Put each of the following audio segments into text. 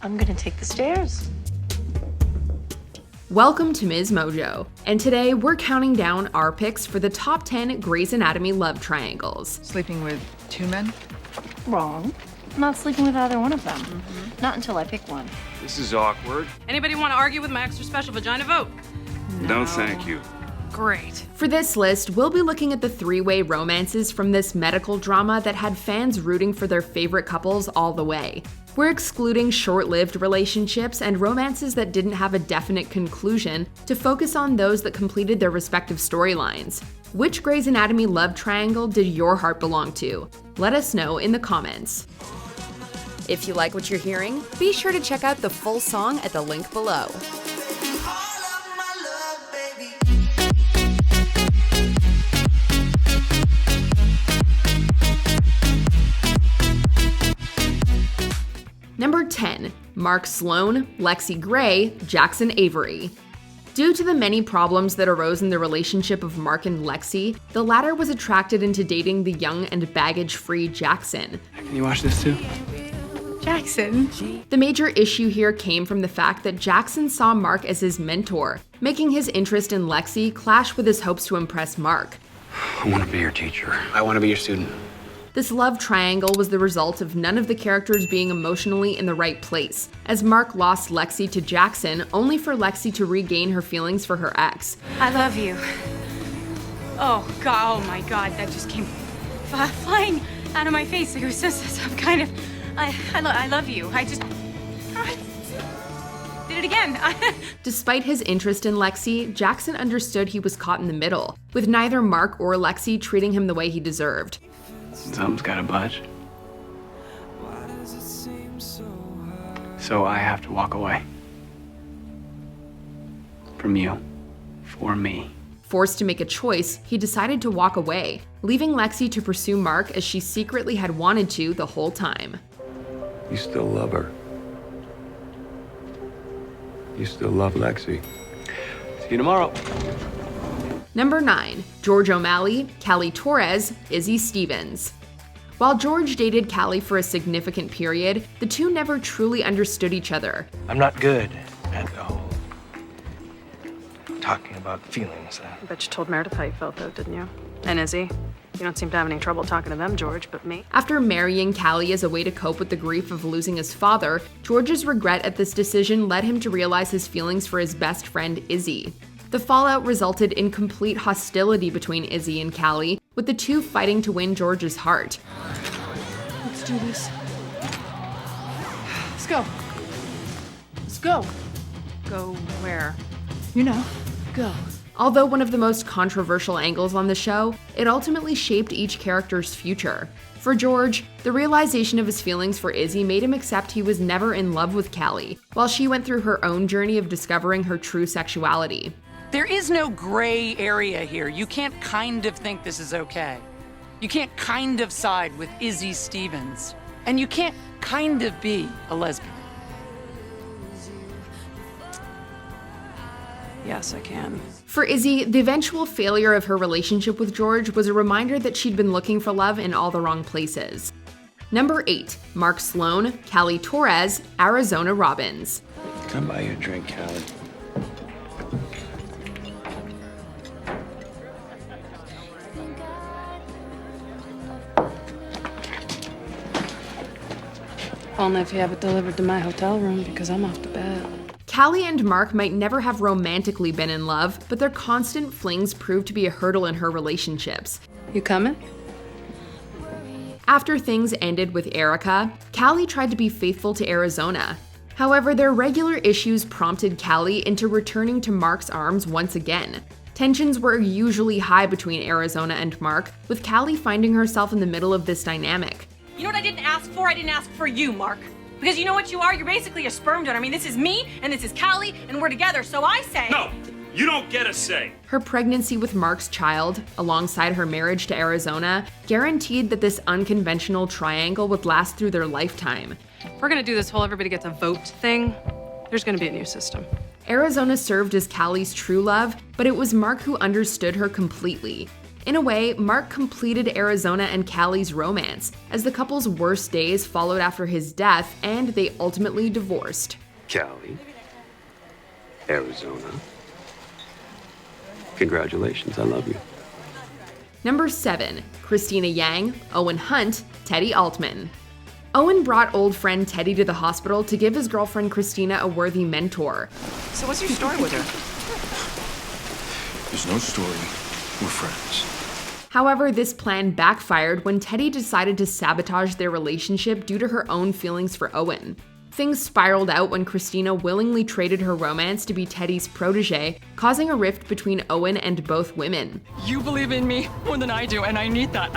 I'm gonna take the stairs. Welcome to MsMojo, and today we're counting down our picks for the top 10 Grey's Anatomy love triangles. Sleeping with two men? Wrong. I'm not sleeping with either one of them. Not until I pick one. This is awkward. Anybody want to argue with my extra special vagina vote? No, thank you. Great. For this list, we'll be looking at the three-way romances from this medical drama that had fans rooting for their favorite couples all the way. We're excluding short-lived relationships and romances that didn't have a definite conclusion to focus on those that completed their respective storylines. Which Grey's Anatomy love triangle did your heart belong to? Let us know in the comments. If you like what you're hearing, be sure to check out the full song at the link below. Number 10. Mark Sloan, Lexie Grey, Jackson Avery. Due to the many problems that arose in the relationship of Mark and Lexie, the latter was attracted into dating the young and baggage-free Jackson. Can you watch this too? Jackson? The major issue here came from the fact that Jackson saw Mark as his mentor, making his interest in Lexie clash with his hopes to impress Mark. I want to be your teacher. I want to be your student. This love triangle was the result of none of the characters being emotionally in the right place, as Mark lost Lexie to Jackson only for Lexie to regain her feelings for her ex. I love you. Oh God, oh my God, that just came flying out of my face. It was some kind of, I love you. I just did it again. Despite his interest in Lexie, Jackson understood he was caught in the middle, with neither Mark or Lexie treating him the way he deserved. Something's gotta budge. So I have to walk away. From you. For me. Forced to make a choice, he decided to walk away, leaving Lexie to pursue Mark as she secretly had wanted to the whole time. You still love her. You still love Lexie. See you tomorrow. Number 9. George O'Malley, Callie Torres, Izzie Stevens. While George dated Callie for a significant period, the two never truly understood each other. I'm not good at the whole talking about feelings. I bet you told Meredith how you felt though, didn't you? And Izzie? You don't seem to have any trouble talking to them, George, but me? After marrying Callie as a way to cope with the grief of losing his father, George's regret at this decision led him to realize his feelings for his best friend, Izzie. The fallout resulted in complete hostility between Izzie and Callie, with the two fighting to win George's heart. Let's do this. Let's go. Let's go. Go where? You know, go. Although one of the most controversial angles on the show, it ultimately shaped each character's future. For George, the realization of his feelings for Izzie made him accept he was never in love with Callie, while she went through her own journey of discovering her true sexuality. There is no gray area here. You can't kind of think this is okay. You can't kind of side with Izzie Stevens. And you can't kind of be a lesbian. Yes, I can. For Izzie, the eventual failure of her relationship with George was a reminder that she'd been looking for love in all the wrong places. Number 8. Mark Sloan, Callie Torres, Arizona Robbins. Come buy you a drink, Callie. Only if you have it delivered to my hotel room because I'm off to bed. Callie and Mark might never have romantically been in love, but their constant flings proved to be a hurdle in her relationships. You coming? After things ended with Erica, Callie tried to be faithful to Arizona. However, their regular issues prompted Callie into returning to Mark's arms once again. Tensions were usually high between Arizona and Mark, with Callie finding herself in the middle of this dynamic. You know what I didn't ask for? I didn't ask for you, Mark. Because you know what you are? You're basically a sperm donor. I mean, this is me, and this is Callie, and we're together, so I say... No, you don't get a say. Her pregnancy with Mark's child, alongside her marriage to Arizona, guaranteed that this unconventional triangle would last through their lifetime. If we're gonna do this whole everybody gets a vote thing, there's gonna be a new system. Arizona served as Callie's true love, but it was Mark who understood her completely. In a way, Mark completed Arizona and Callie's romance, as the couple's worst days followed after his death, and they ultimately divorced. Callie, Arizona. Congratulations, I love you. Number 7. Cristina Yang, Owen Hunt, Teddy Altman. Owen brought old friend Teddy to the hospital to give his girlfriend Cristina a worthy mentor. So what's your story with her? There's no story. We're friends. However, this plan backfired when Teddy decided to sabotage their relationship due to her own feelings for Owen. Things spiraled out when Cristina willingly traded her romance to be Teddy's protege, causing a rift between Owen and both women. You believe in me more than I do, and I need that.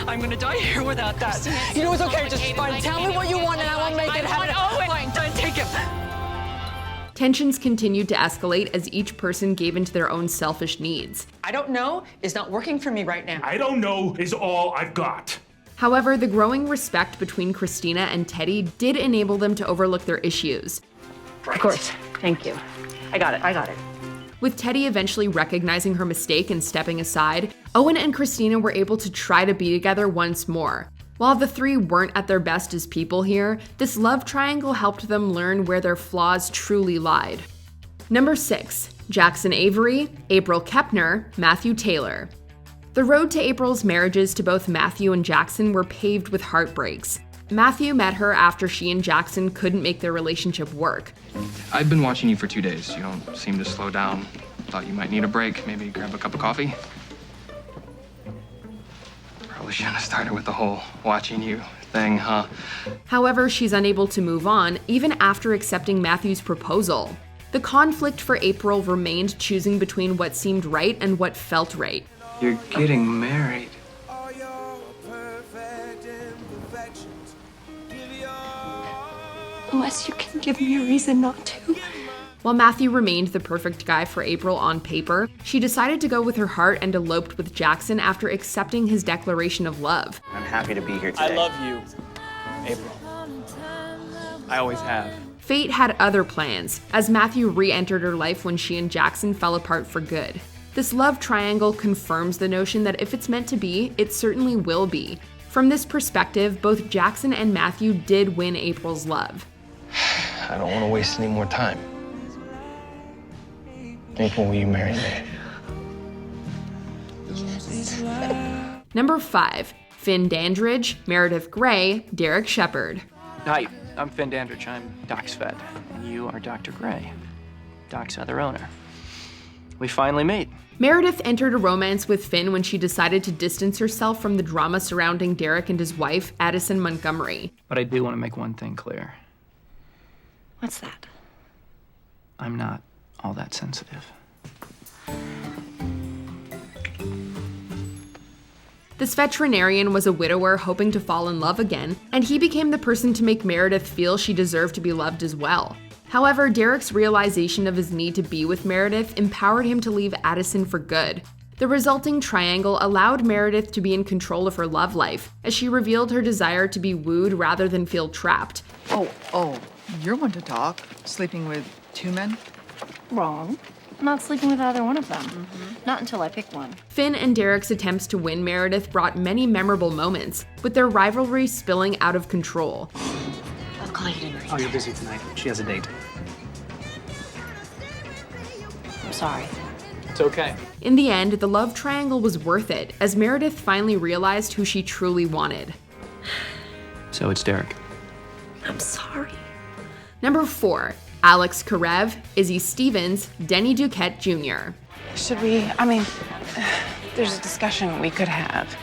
I'm gonna die here without that. You know, it's okay, just fine. Tell me what you want and I will make it happen. Fine, don't take him. Tensions continued to escalate as each person gave into their own selfish needs. I don't know is not working for me right now. I don't know is all I've got. However, the growing respect between Cristina and Teddy did enable them to overlook their issues. Of course. Thank you. I got it. With Teddy eventually recognizing her mistake and stepping aside, Owen and Cristina were able to try to be together once more. While the three weren't at their best as people here, this love triangle helped them learn where their flaws truly lied. Number 6. Jackson Avery, April Kepner, Matthew Taylor. The road to April's marriages to both Matthew and Jackson were paved with heartbreaks. Matthew met her after she and Jackson couldn't make their relationship work. I've been watching you for 2 days. You don't seem to slow down. Thought you might need a break. Maybe grab a cup of coffee? Probably shouldn't have started with the whole watching you thing, huh? However, she's unable to move on, even after accepting Matthew's proposal. The conflict for April remained choosing between what seemed right and what felt right. You're getting married. Unless you can give me a reason not to. While Matthew remained the perfect guy for April on paper, she decided to go with her heart and eloped with Jackson after accepting his declaration of love. I'm happy to be here today. I love you, April. I always have. Fate had other plans, as Matthew re-entered her life when she and Jackson fell apart for good. This love triangle confirms the notion that if it's meant to be, it certainly will be. From this perspective, both Jackson and Matthew did win April's love. I don't want to waste any more time. April, will you marry me? Number 5. Finn Dandridge, Meredith Grey, Derek Shepard. Hi, I'm Finn Dandridge. I'm Doc's vet. And you are Dr. Grey, Doc's other owner. We finally meet. Meredith entered a romance with Finn when she decided to distance herself from the drama surrounding Derek and his wife, Addison Montgomery. But I do want to make one thing clear. What's that? I'm not all that sensitive. This veterinarian was a widower hoping to fall in love again, and he became the person to make Meredith feel she deserved to be loved as well. However, Derek's realization of his need to be with Meredith empowered him to leave Addison for good. The resulting triangle allowed Meredith to be in control of her love life, as she revealed her desire to be wooed rather than feel trapped. Oh, you're one to talk. Sleeping with 2 men? Wrong. I'm not sleeping with either one of them. Not until I pick one. Finn and Derek's attempts to win Meredith brought many memorable moments, with their rivalry spilling out of control. I'll call you tonight. Oh, you're busy tonight. She has a date. I'm sorry. It's okay. In the end, the love triangle was worth it, as Meredith finally realized who she truly wanted. So it's Derek. I'm sorry. Number 4. Alex Karev, Izzie Stevens, Denny Duquette Jr. Should we, there's a discussion we could have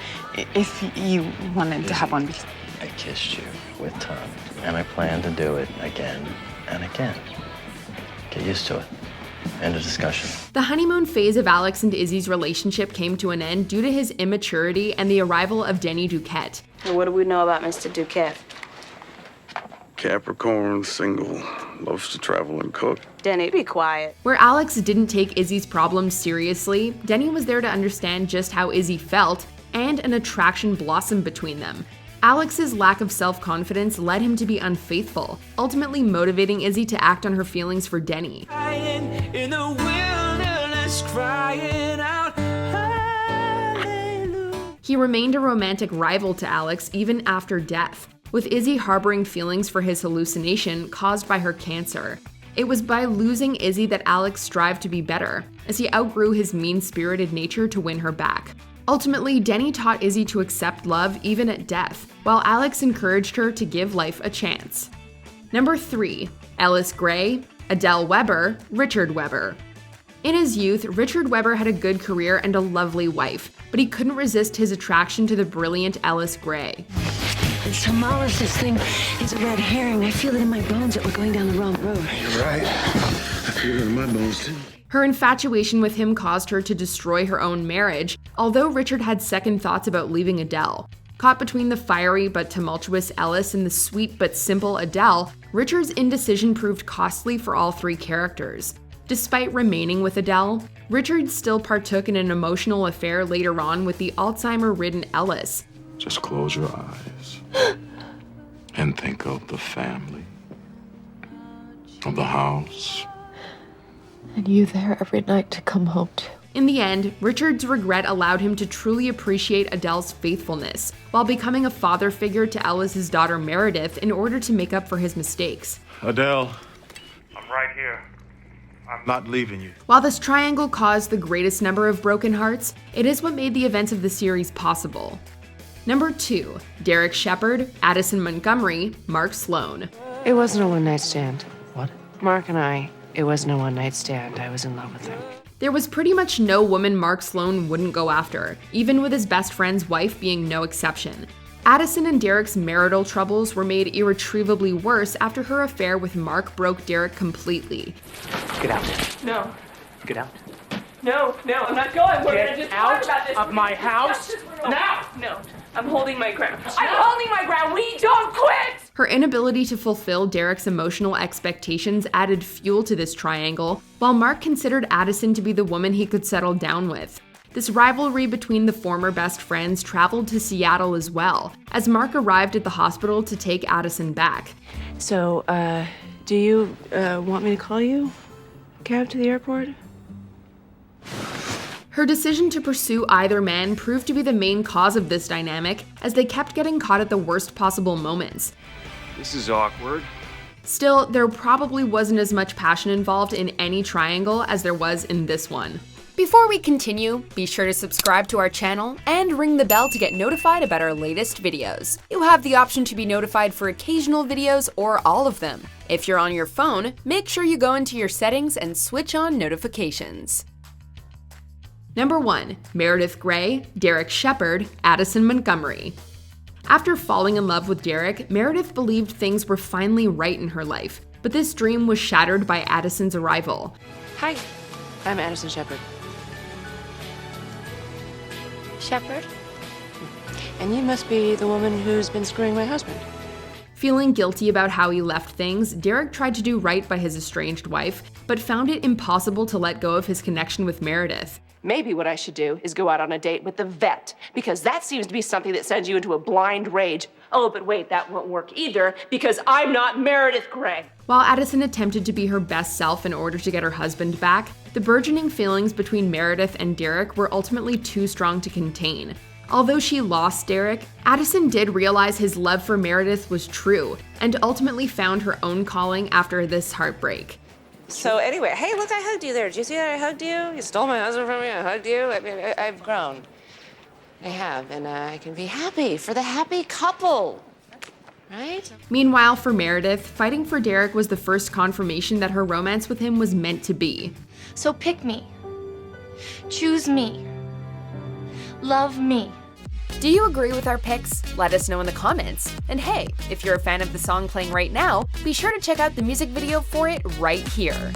if you wanted to have one. I kissed you with tongue, and I plan to do it again and again. Get used to it. End of discussion. The honeymoon phase of Alex and Izzie's relationship came to an end due to his immaturity and the arrival of Denny Duquette. What do we know about Mr. Duquette? Capricorn, single, loves to travel and cook. Denny, be quiet. Where Alex didn't take Izzie's problems seriously, Denny was there to understand just how Izzie felt, and an attraction blossomed between them. Alex's lack of self-confidence led him to be unfaithful, ultimately motivating Izzie to act on her feelings for Denny. In the wilderness, crying out, hallelujah. He remained a romantic rival to Alex even after death, with Izzie harboring feelings for his hallucination caused by her cancer. It was by losing Izzie that Alex strived to be better, as he outgrew his mean-spirited nature to win her back. Ultimately, Denny taught Izzie to accept love even at death, while Alex encouraged her to give life a chance. Number 3. Ellis Grey, Adele Webber, Richard Webber. In his youth, Richard Webber had a good career and a lovely wife, but he couldn't resist his attraction to the brilliant Ellis Grey. This hemolysis thing is a red herring. I feel it in my bones that we're going down the wrong road. You're right. I feel it in my bones, too. Her infatuation with him caused her to destroy her own marriage, although Richard had second thoughts about leaving Adele. Caught between the fiery but tumultuous Ellis and the sweet but simple Adele, Richard's indecision proved costly for all three characters. Despite remaining with Adele, Richard still partook in an emotional affair later on with the Alzheimer-ridden Ellis. Just close your eyes and think of the family, of the house. And you there every night to come home to. In the end, Richard's regret allowed him to truly appreciate Adele's faithfulness, while becoming a father figure to Ellis's daughter Meredith in order to make up for his mistakes. Adele, I'm right here. I'm not leaving you. While this triangle caused the greatest number of broken hearts, it is what made the events of the series possible. Number 2. Derek Shepherd, Addison Montgomery, Mark Sloan. It wasn't a one-night stand. What? Mark and I, it wasn't a one-night stand. I was in love with him. There was pretty much no woman Mark Sloan wouldn't go after, even with his best friend's wife being no exception. Addison and Derek's marital troubles were made irretrievably worse after her affair with Mark broke Derek completely. Get out. No. Get out. No, I'm not going. We're Get gonna just out talk about this. of my house now. No, I'm holding my ground. I'm holding my ground. We don't quit! Her inability to fulfill Derek's emotional expectations added fuel to this triangle, while Mark considered Addison to be the woman he could settle down with. This rivalry between the former best friends traveled to Seattle as well, as Mark arrived at the hospital to take Addison back. So, do you want me to call you? Cab to the airport? Her decision to pursue either man proved to be the main cause of this dynamic, as they kept getting caught at the worst possible moments. This is awkward. Still, there probably wasn't as much passion involved in any triangle as there was in this one. Before we continue, be sure to subscribe to our channel and ring the bell to get notified about our latest videos. You have the option to be notified for occasional videos or all of them. If you're on your phone, make sure you go into your settings and switch on notifications. Number 1. Meredith Grey, Derek Shepherd, Addison Montgomery. After falling in love with Derek, Meredith believed things were finally right in her life, but this dream was shattered by Addison's arrival. Hi, I'm Addison Shepherd. Shepherd? And you must be the woman who's been screwing my husband. Feeling guilty about how he left things, Derek tried to do right by his estranged wife, but found it impossible to let go of his connection with Meredith. Maybe what I should do is go out on a date with the vet, because that seems to be something that sends you into a blind rage. Oh, but wait, that won't work either, because I'm not Meredith Grey. While Addison attempted to be her best self in order to get her husband back, the burgeoning feelings between Meredith and Derek were ultimately too strong to contain. Although she lost Derek, Addison did realize his love for Meredith was true, and ultimately found her own calling after this heartbreak. So anyway, hey, look, I hugged you there. Did you see that I hugged you? You stole my husband from me, I hugged you. I mean, I've grown. I have, and I can be happy for the happy couple, right? Meanwhile, for Meredith, fighting for Derek was the first confirmation that her romance with him was meant to be. So pick me. Choose me. Love me. Do you agree with our picks? Let us know in the comments. And hey, if you're a fan of the song playing right now, be sure to check out the music video for it right here.